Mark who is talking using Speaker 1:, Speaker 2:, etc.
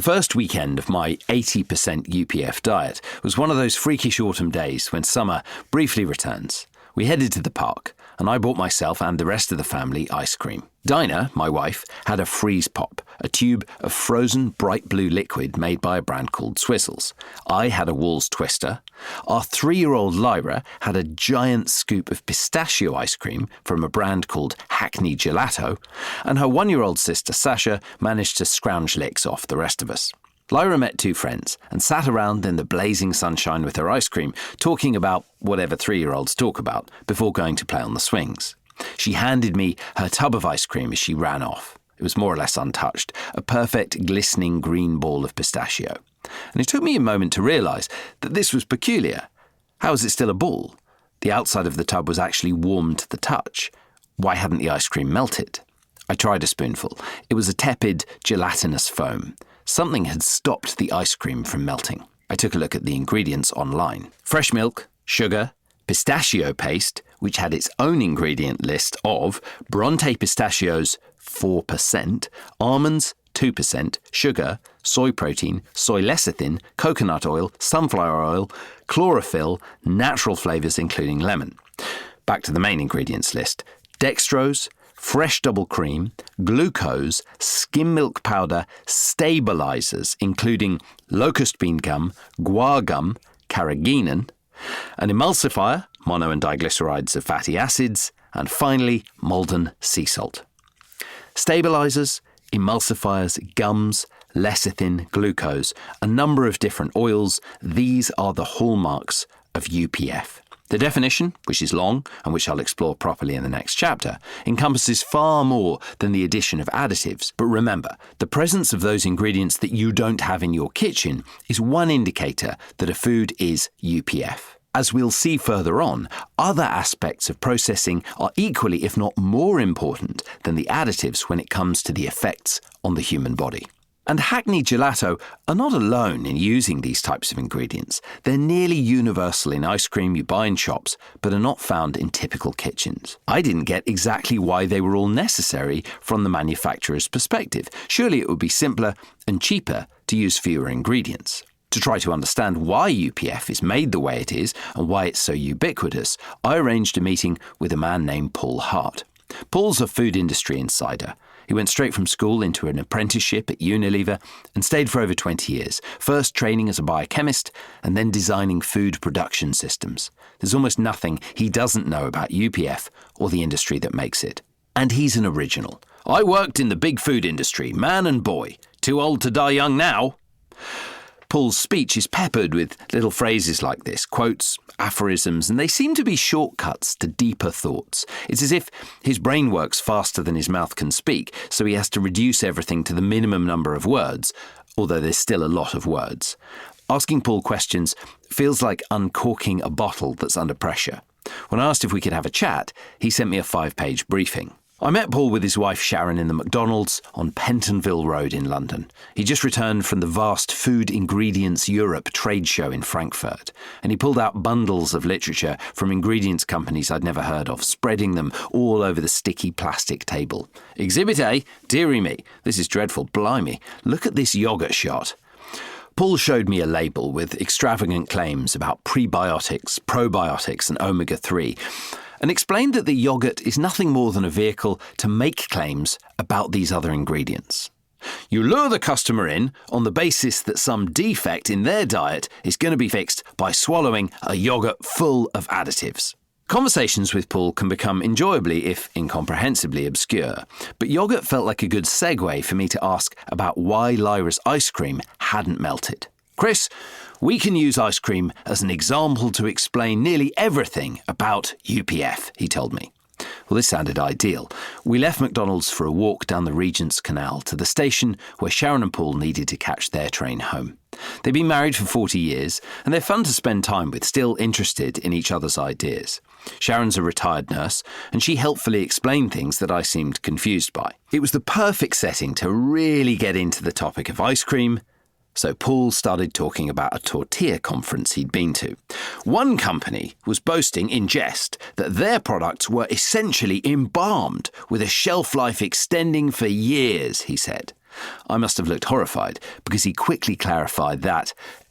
Speaker 1: The first weekend of my 80% UPF diet was one of those freakish autumn days when summer briefly returns. We headed to the park, and I bought myself and the rest of the family ice cream. Dinah, my wife, had a freeze pop, a tube of frozen bright blue liquid made by a brand called Swizzles. I had a Walls Twister. Our 3-year-old Lyra had a giant scoop of pistachio ice cream from a brand called Hackney Gelato, and her 1-year-old sister Sasha managed to scrounge licks off the rest of us. Lyra met 2 friends and sat around in the blazing sunshine with her ice cream, talking about whatever 3-year-olds talk about before going to play on the swings. She handed me her tub of ice cream as she ran off. It was more or less untouched, a perfect glistening green ball of pistachio. And it took me a moment to realise that this was peculiar. How was it still a ball? The outside of the tub was actually warm to the touch. Why hadn't the ice cream melted? I tried a spoonful. It was a tepid, gelatinous foam. Something had stopped the ice cream from melting. I took a look at the ingredients online. Fresh milk, sugar, pistachio paste, which had its own ingredient list of Bronte pistachios 4%, almonds 2%, sugar, soy protein, soy lecithin, coconut oil, sunflower oil, chlorophyll, natural flavours including lemon. Back to the main ingredients list. Dextrose, fresh double cream, glucose, skim milk powder, stabilizers, including locust bean gum, guar gum, carrageenan, an emulsifier, mono and diglycerides of fatty acids, and finally, Malden sea salt. Stabilizers, emulsifiers, gums, lecithin, glucose, a number of different oils, these are the hallmarks of UPF. The definition, which is long and which I'll explore properly in the next chapter, encompasses far more than the addition of additives. But remember, the presence of those ingredients that you don't have in your kitchen is one indicator that a food is UPF. As we'll see further on, other aspects of processing are equally, if not more important than the additives when it comes to the effects on the human body. And Hackney Gelato are not alone in using these types of ingredients. They're nearly universal in ice cream you buy in shops, but are not found in typical kitchens. I didn't get exactly why they were all necessary from the manufacturer's perspective. Surely it would be simpler and cheaper to use fewer ingredients. To try to understand why UPF is made the way it is and why it's so ubiquitous, I arranged a meeting with a man named Paul Hart. Paul's a food industry insider. He went straight from school into an apprenticeship at Unilever and stayed for over 20 years, first training as a biochemist and then designing food production systems. There's almost nothing he doesn't know about UPF or the industry that makes it. And he's an original. I worked in the big food industry, man and boy. Too old to die young now. Paul's speech is peppered with little phrases like this, quotes, aphorisms, and they seem to be shortcuts to deeper thoughts. It's as if his brain works faster than his mouth can speak, so he has to reduce everything to the minimum number of words, although there's still a lot of words. Asking Paul questions feels like uncorking a bottle that's under pressure. When I asked if we could have a chat, he sent me a 5-page briefing. I met Paul with his wife Sharon in the McDonald's on Pentonville Road in London. He just returned from the vast Food Ingredients Europe trade show in Frankfurt, and he pulled out bundles of literature from ingredients companies I'd never heard of, spreading them all over the sticky plastic table. Exhibit A, dearie me, this is dreadful, blimey, look at this yoghurt shot. Paul showed me a label with extravagant claims about prebiotics, probiotics and omega-3, and explained that the yoghurt is nothing more than a vehicle to make claims about these other ingredients. You lure the customer in on the basis that some defect in their diet is going to be fixed by swallowing a yoghurt full of additives. Conversations with Paul can become enjoyably, if incomprehensibly, obscure, but yoghurt felt like a good segue for me to ask about why Lyra's ice cream hadn't melted. Chris, we can use ice cream as an example to explain nearly everything about UPF, he told me. Well, this sounded ideal. We left McDonald's for a walk down the Regent's Canal to the station where Sharon and Paul needed to catch their train home. They've been married for 40 years, and they're fun to spend time with, still interested in each other's ideas. Sharon's a retired nurse, and she helpfully explained things that I seemed confused by. It was the perfect setting to really get into the topic of ice cream, so Paul started talking about a tortilla conference he'd been to. One company was boasting in jest that their products were essentially embalmed with a shelf life extending for years, he said. I must have looked horrified because he quickly clarified that